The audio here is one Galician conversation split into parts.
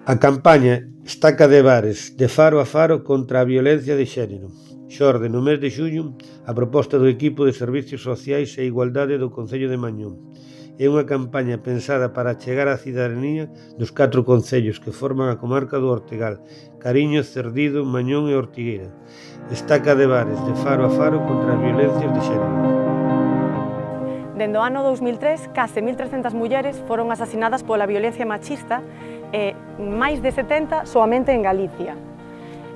A campaña Estaca de Bares, de faro a faro contra a violencia de xénero. Xorde no mes de xuño a proposta do equipo de Servicios Sociais e Igualdade do Concello de Mañón. É unha campaña pensada para chegar á cidadanía dos 4 concellos que forman a comarca do Ortegal: Cariño, Cerdido, Mañón e Ortigueira. Estaca de Bares, de faro a faro contra as violencias de xénero. Dende o ano 2003, case 1.300 mulleres foron asasinadas pola violencia machista e máis de 70 soamente en Galicia.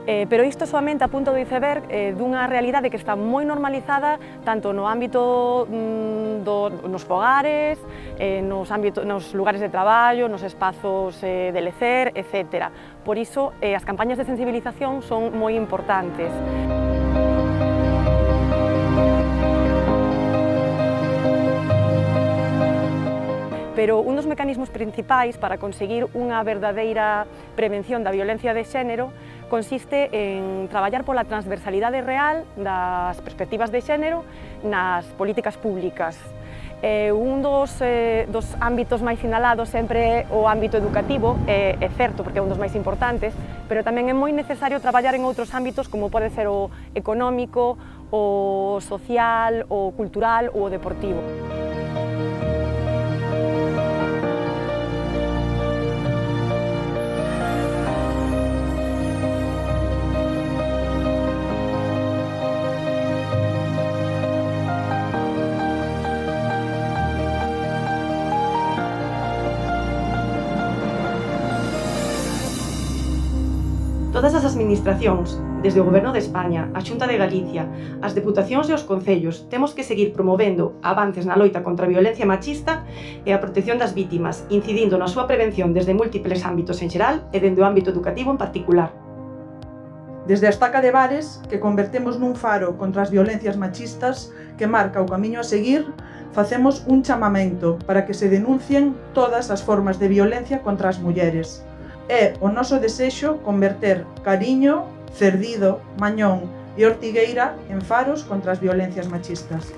Pero isto soamente a punto do iceberg dunha realidade que está moi normalizada tanto no ámbito nos fogares, nos lugares de traballo, nos espazos de lecer, etc. Por iso, as campañas de sensibilización son moi importantes. Pero un dos mecanismos principais para conseguir unha verdadeira prevención da violencia de xénero consiste en traballar pola transversalidade real das perspectivas de xénero nas políticas públicas. Un dos ámbitos máis sinalados sempre é o ámbito educativo, é certo porque é un dos máis importantes, pero tamén é moi necesario traballar en outros ámbitos como pode ser o económico, o social, o cultural ou o deportivo. Todas as administracións, desde o Goberno de España, a Xunta de Galicia, as deputacións e os concellos, temos que seguir promovendo avances na loita contra a violencia machista e a protección das vítimas, incidindo na súa prevención desde múltiples ámbitos en xeral e dende o ámbito educativo en particular. Desde a Estaca de Bares, que convertemos nun faro contra as violencias machistas que marca o camiño a seguir, facemos un chamamento para que se denuncien todas as formas de violencia contra as mulleres. É o noso desexo converter Cariño, Cerdido, Mañón e Ortigueira en faros contra as violencias machistas.